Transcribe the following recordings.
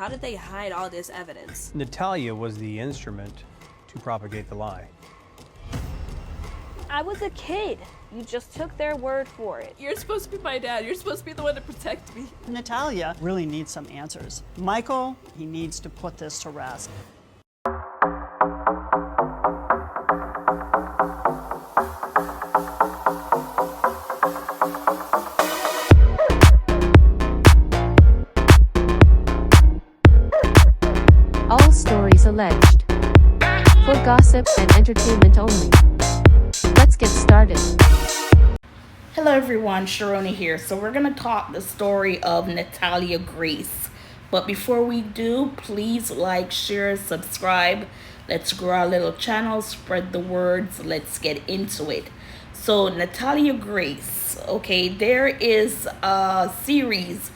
How did they hide all this evidence? Natalia was the instrument to propagate the lie. I was a kid. You just took their word for it. You're supposed to be my dad. You're supposed to be the one to protect me. Natalia really needs some answers. Michael, he needs to put this to rest. All stories alleged. For gossip and entertainment only. Let's get started. Hello everyone, Sharona here. So we're going to talk the story of Natalia Grace. But before we do, please like, share, subscribe. Let's grow our little channel, spread the words. Let's get into it. So Natalia Grace, okay, there is a series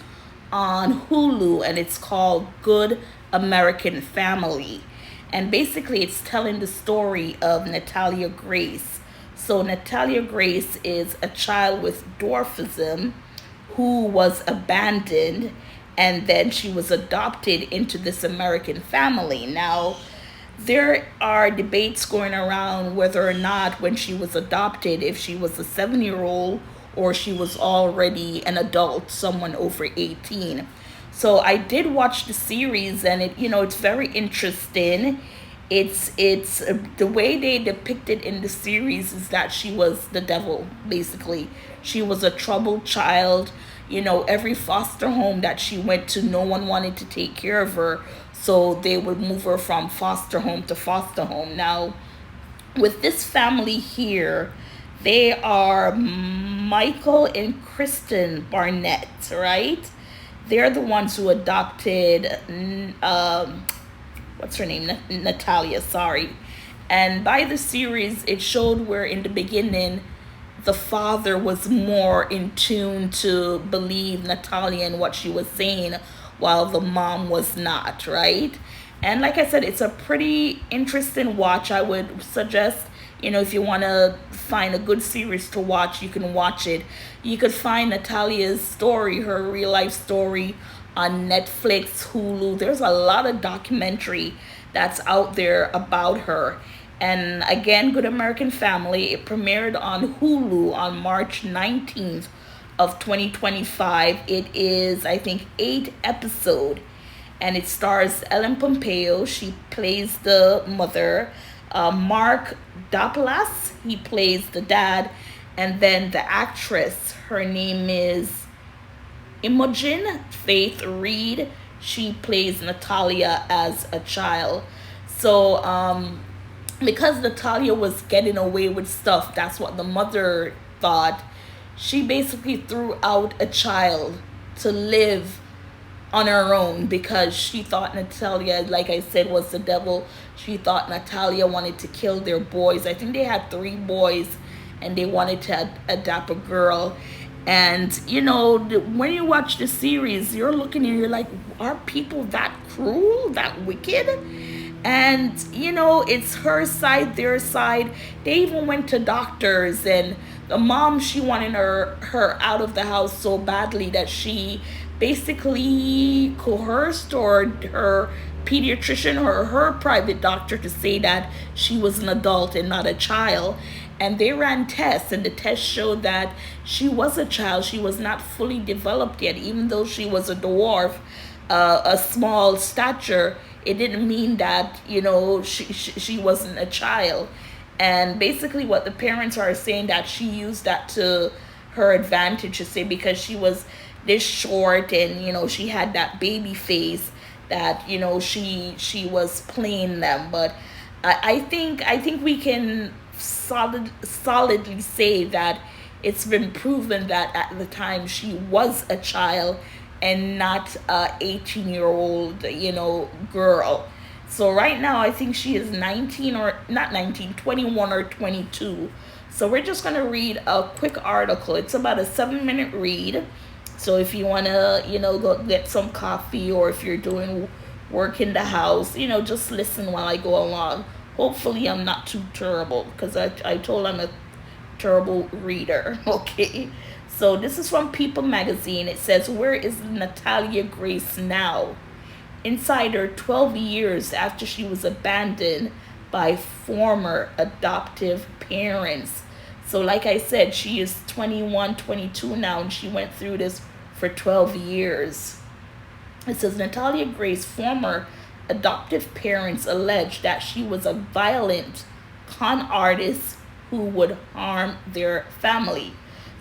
on Hulu and it's called Good American Family. And basically it's telling the story of Natalia Grace. So Natalia Grace is a child with dwarfism who was abandoned and then she was adopted into this American family. Now, there are debates going around whether or not when she was adopted, if she was a 7-year-old or she was already an adult, someone over 18. So I did watch the series and it's very interesting. It's the way they depict it in the series is that she was the devil, basically. She was a troubled child. Every foster home that she went to, no one wanted to take care of her. So they would move her from foster home to foster home. Now, with this family here, they are Michael and Kristen Barnett, right? They're the ones who adopted, what's her name? Natalia, sorry. And by the series, it showed where in the beginning, the father was more in tune to believe Natalia and what she was saying, while the mom was not, right? And like I said, it's a pretty interesting watch. I would suggest, if you want to find a good series to watch, you can watch it. You could find Natalia's story, her real life story, on Netflix, Hulu. There's a lot of documentary that's out there about her. And again, Good American Family, it premiered on Hulu on March 19th of 2025. It is, I think, 8 episodes. And it stars Ellen Pompeo. She plays the mother. Mark Duplass, he plays the dad. And then the actress, her name is Imogen Faith Reed. She plays Natalia as a child. So because Natalia was getting away with stuff, that's what the mother thought. She basically threw out a child to live on her own because she thought Natalia, like I said, was the devil. She thought Natalia wanted to kill their boys. I think they had 3 boys and they wanted to adopt a girl. And, when you watch the series, you're looking and you're like, are people that cruel, that wicked? And, it's her side, their side. They even went to doctors, and the mom, she wanted her out of the house so badly that she basically coerced her pediatrician or her private doctor to say that she was an adult and not a child. And they ran tests, and the tests showed that she was a child. She was not fully developed yet. Even though she was a dwarf, a small stature, it didn't mean that, she wasn't a child. And basically what the parents are saying, that she used that to her advantage, to say, because she was this short and, she had that baby face, that, she was playing them. But I think we can solidly say that it's been proven that at the time she was a child and not a 18-year-old girl. So right now I think she is 19 or not 19, 21 or 22. So we're just going to read a quick article. It's about a 7-minute read. So if you want to go get some coffee, or if you're doing work in the house, just listen while I go along. Hopefully I'm not too terrible, because I told I'm a terrible reader. Okay, so this is from People magazine. It says, where is Natalia Grace now? inside her 12 years after she was abandoned by former adoptive parents. So like I said, she is 21, 22 now, and she went through this for 12 years. It says Natalia Grace's former adoptive parents alleged that she was a violent con artist who would harm their family.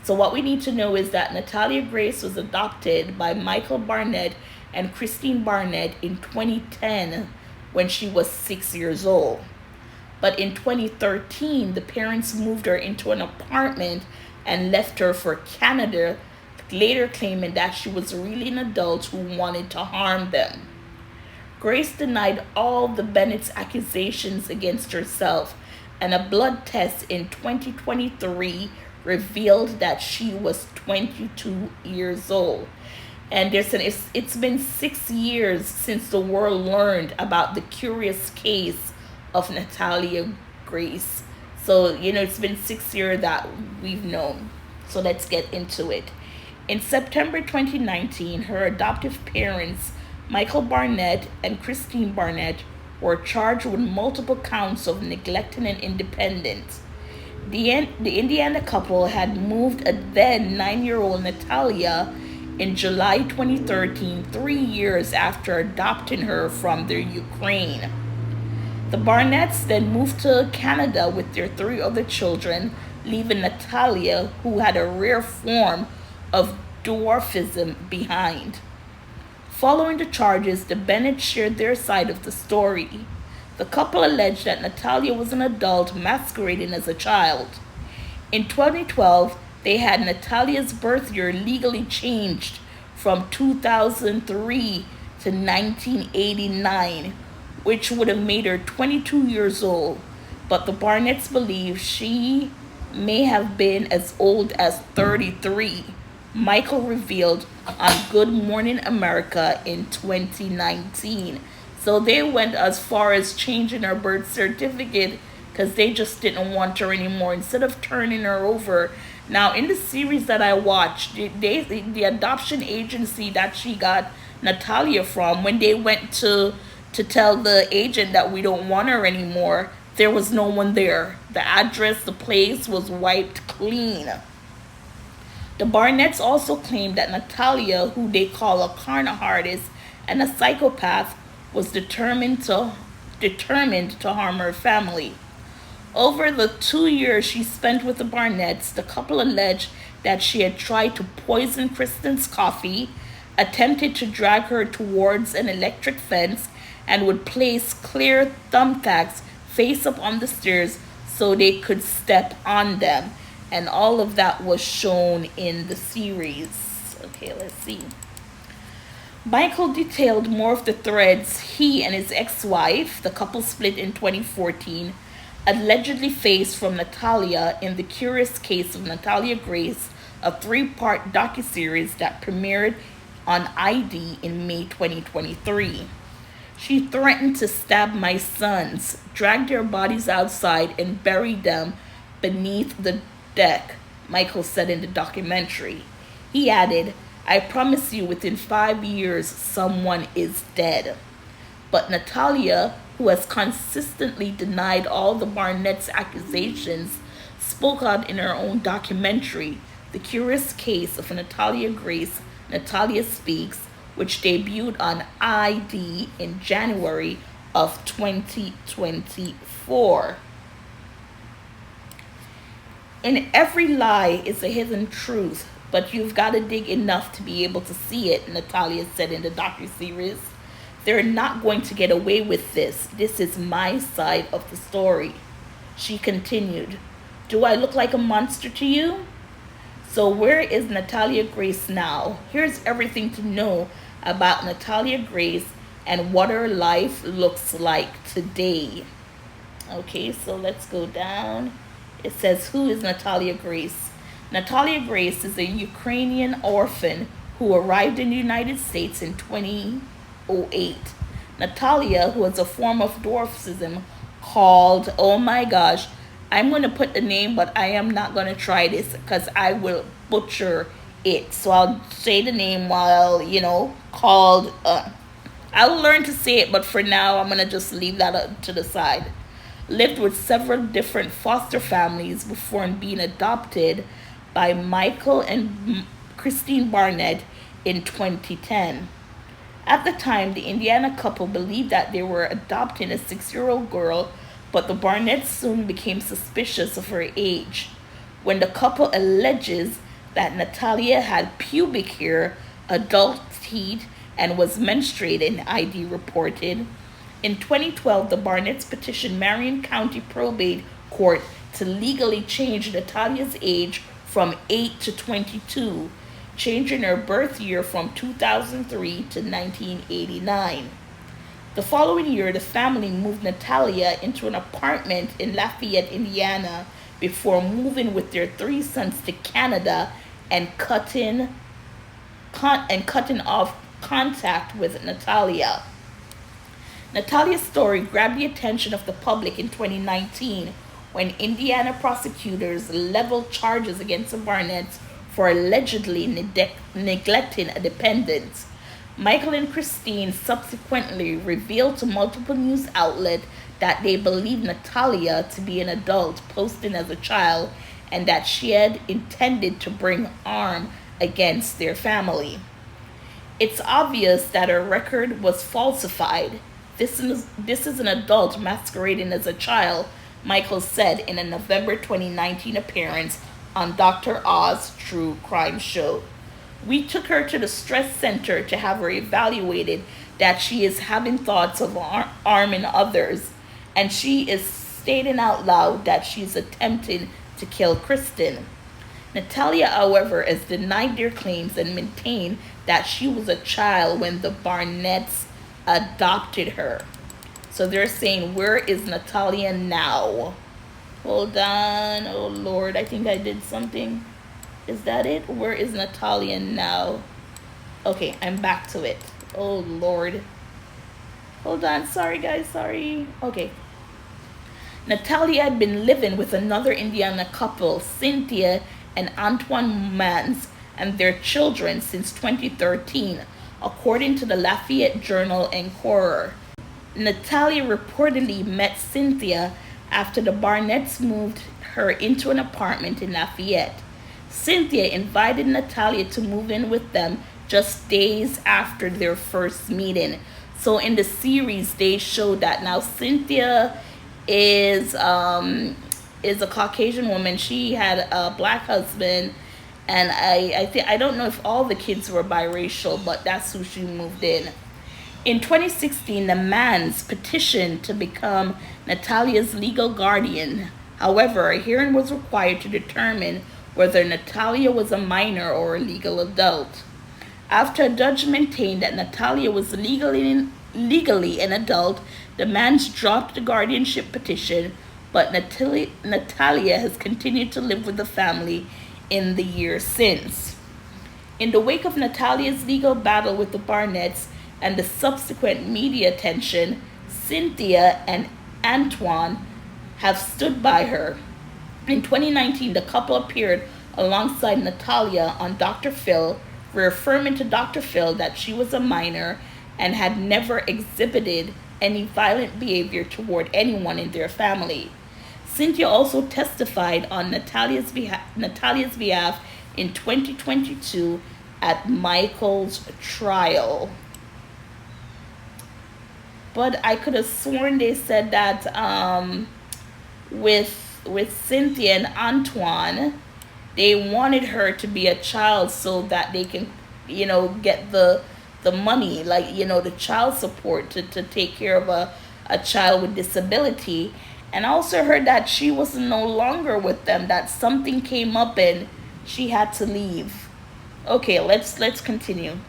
So what we need to know is that Natalia Grace was adopted by Michael Barnett and Christine Barnett in 2010 when she was 6 years old. But in 2013, the parents moved her into an apartment and left her for Canada, later claiming that she was really an adult who wanted to harm them. Grace denied all the Bennett's accusations against herself, and a blood test in 2023 revealed that she was 22 years old. And it's been 6 years since the world learned about the curious case of Natalia Grace. So, it's been 6 years that we've known. So let's get into it. In September 2019, her adoptive parents, Michael Barnett and Christine Barnett, were charged with multiple counts of neglecting an independent. The Indiana couple had moved a then 9-year-old Natalia in July 2013, 3 years after adopting her from their Ukraine. The Barnetts then moved to Canada with their 3 other children, leaving Natalia, who had a rare form of dwarfism, behind. Following the charges, the Bennetts shared their side of the story. The couple alleged that Natalia was an adult masquerading as a child. In 2012, they had Natalia's birth year legally changed from 2003 to 1989, which would have made her 22 years old. But the Barnetts believe she may have been as old as 33. Michael revealed on Good Morning America in 2019. So they went as far as changing her birth certificate because they just didn't want her anymore instead of turning her over. Now, in the series that I watched, the adoption agency that she got Natalia from, when they went to tell the agent that we don't want her anymore, there was no one there. The address, the place was wiped clean. The Barnetts also claimed that Natalia, who they call a con artist and a psychopath, was determined to harm her family. Over the 2 years she spent with the Barnetts, the couple alleged that she had tried to poison Kristen's coffee, attempted to drag her towards an electric fence, and would place clear thumbtacks face up on the stairs so they could step on them. And all of that was shown in the series. Okay, let's see. Michael detailed more of the threads he and his ex-wife, the couple split in 2014, allegedly faced from Natalia in The Curious Case of Natalia Grace, a 3-part docuseries that premiered on ID in May 2023. She threatened to stab my sons, drag their bodies outside, and bury them beneath the deck, Michael said in the documentary. He added, "I promise you within 5 years someone is dead." But Natalia, who has consistently denied all the Barnett's accusations, spoke out in her own documentary, The Curious Case of Natalia Grace, Natalia Speaks, which debuted on ID in January of 2024. In every lie is a hidden truth, but you've got to dig enough to be able to see it, Natalia said in the docuseries. They're not going to get away with this. This is my side of the story. She continued, "Do I look like a monster to you?" So where is Natalia Grace now? Here's everything to know about Natalia Grace and what her life looks like today. Okay, so let's go down. It says, who is Natalia Grace? Natalia Grace is a Ukrainian orphan who arrived in the United States in 2008. Natalia, who has a form of dwarfism called, oh my gosh, I'm going to put the name, but I am not going to try this because I will butcher it. So I'll say the name while, called I'll learn to say it, but for now, I'm going to just leave that to the side. Lived with several different foster families before being adopted by Michael and Christine Barnett in 2010. At the time, the Indiana couple believed that they were adopting a 6-year-old girl, but the Barnetts soon became suspicious of her age. When the couple alleges that Natalia had pubic hair, adult teeth, and was menstruating, ID reported. In 2012, the Barnetts petitioned Marion County Probate Court to legally change Natalia's age from 8 to 22, changing her birth year from 2003 to 1989. The following year, the family moved Natalia into an apartment in Lafayette, Indiana, before moving with their 3 sons to Canada and cutting off contact with Natalia. Natalia's story grabbed the attention of the public in 2019 when Indiana prosecutors leveled charges against the Barnetts for allegedly neglecting a dependent. Michael and Christine subsequently revealed to multiple news outlets that they believed Natalia to be an adult posting as a child and that she had intended to bring harm against their family. It's obvious that her record was falsified. This is an adult masquerading as a child, Michael said in a November 2019 appearance on Dr. Oz True Crime Show. We took her to the stress center to have her evaluated that she is having thoughts of harming others, and she is stating out loud that she's attempting to kill Kristen. Natalia, however, has denied their claims and maintained that she was a child when the Barnetts adopted her. So they're saying, where is Natalia now? Hold on. Oh, Lord, I think I did something. Is that it? Where is Natalia now? Okay, I'm back to it. Oh, Lord. Hold on. Sorry, guys. Sorry. Okay. Natalia had been living with another Indiana couple, Cynthia and Antoine Mans, and their children since 2013, according to the Lafayette Journal-Enquirer. Natalia reportedly met Cynthia after the Barnetts moved her into an apartment in Lafayette. Cynthia invited Natalia to move in with them just days after their first meeting. So in the series, they show that now Cynthia is a Caucasian woman. She had a black husband, and I don't know if all the kids were biracial, but that's who she moved in. In 2016, the Mans petitioned to become Natalia's legal guardian. However, a hearing was required to determine whether Natalia was a minor or a legal adult. After a judge maintained that Natalia was legally an adult, the Mans dropped the guardianship petition, but Natalia has continued to live with the family in the years since. In the wake of Natalia's legal battle with the Barnetts and the subsequent media attention, Cynthia and Antoine have stood by her. In 2019, the couple appeared alongside Natalia on Dr. Phil, reaffirming to Dr. Phil that she was a minor and had never exhibited any violent behavior toward anyone in their family. Cynthia also testified on Natalia's behalf in 2022 at Michael's trial. But I could have sworn they said that with Cynthia and Antoine, they wanted her to be a child so that they can, get the money, the child support to take care of a child with disability. And I also heard that she was no longer with them, that something came up and she had to leave. Okay, let's continue.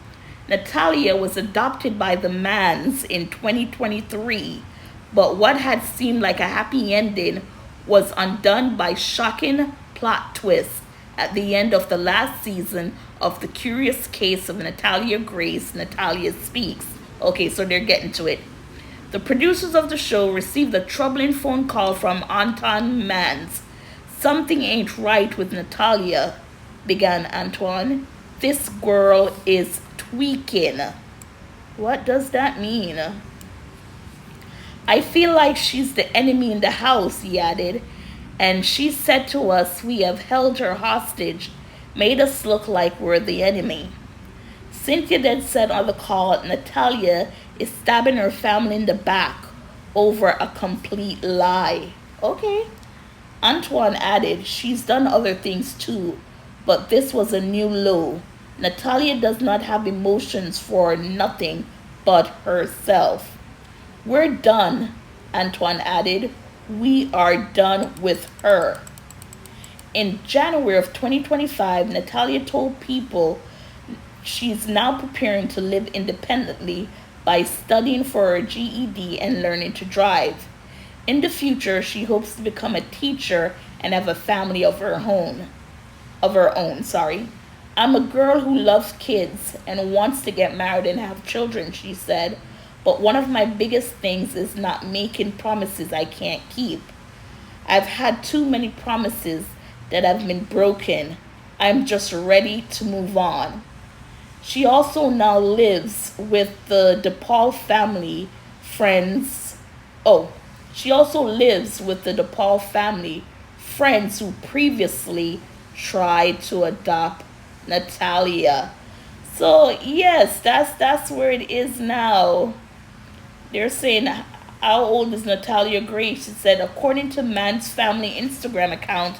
Natalia was adopted by the Mans in 2023, but what had seemed like a happy ending was undone by shocking plot twists at the end of the last season of The Curious Case of Natalia Grace, Natalia Speaks. Okay, so they're getting to it. The producers of the show received a troubling phone call from Anton Mans. "Something ain't right with Natalia," began Antoine. "This girl is tweaking." What does that mean? I feel like she's the enemy in the house, he added. And she said to us, we have held her hostage, made us look like we're the enemy. Cynthia then said on the call, Natalia is stabbing her family in the back over a complete lie. Okay. Antoine added, she's done other things too, but this was a new low. Natalia does not have emotions for nothing but herself. We're done, Antoine added. We are done with her. In January of 2025, Natalia told people she's now preparing to live independently by studying for her GED and learning to drive. In the future, she hopes to become a teacher and have a family of her own. I'm a girl who loves kids and wants to get married and have children, she said. But one of my biggest things is not making promises I can't keep. I've had too many promises that have been broken. I'm just ready to move on. She also now lives with the DePaul family friends. She also lives with the DePaul family friends who previously tried to adopt Natalia. So yes, that's where it is now. They're saying, how old is Natalia Gray? She said, according to Man's family Instagram account,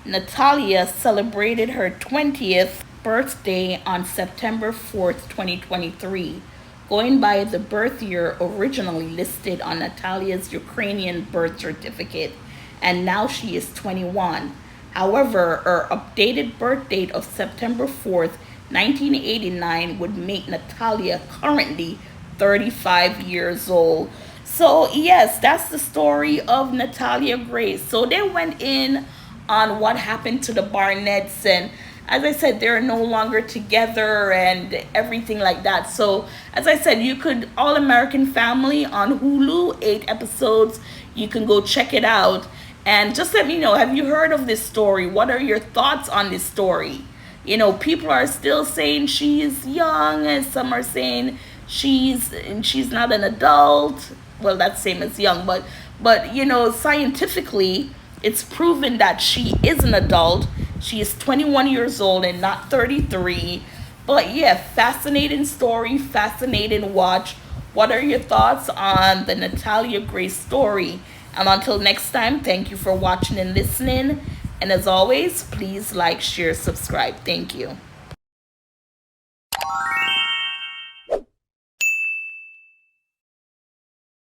Natalia celebrated her 20th birthday on September 4th, 2023, going by the birth year originally listed on Natalia's Ukrainian birth certificate, and now she is 21. However, her updated birth date of September 4th, 1989 would make Natalia currently 35 years old. So yes, that's the story of Natalia Gray. So they went in on what happened to the Barnetts, and as I said, they're no longer together and everything like that. So as I said, you could, All American Family on Hulu, 8 episodes. You can go check it out. And just let me know, have you heard of this story? What are your thoughts on this story? You know, people are still saying she is young, and some are saying she's not an adult. Well, that's same as young, but you know, scientifically, it's proven that she is an adult. She is 21 years old and not 33. But yeah, fascinating story, fascinating watch. What are your thoughts on the Natalia Gray story? And until next time, thank you for watching and listening. And as always, please like, share, subscribe. Thank you.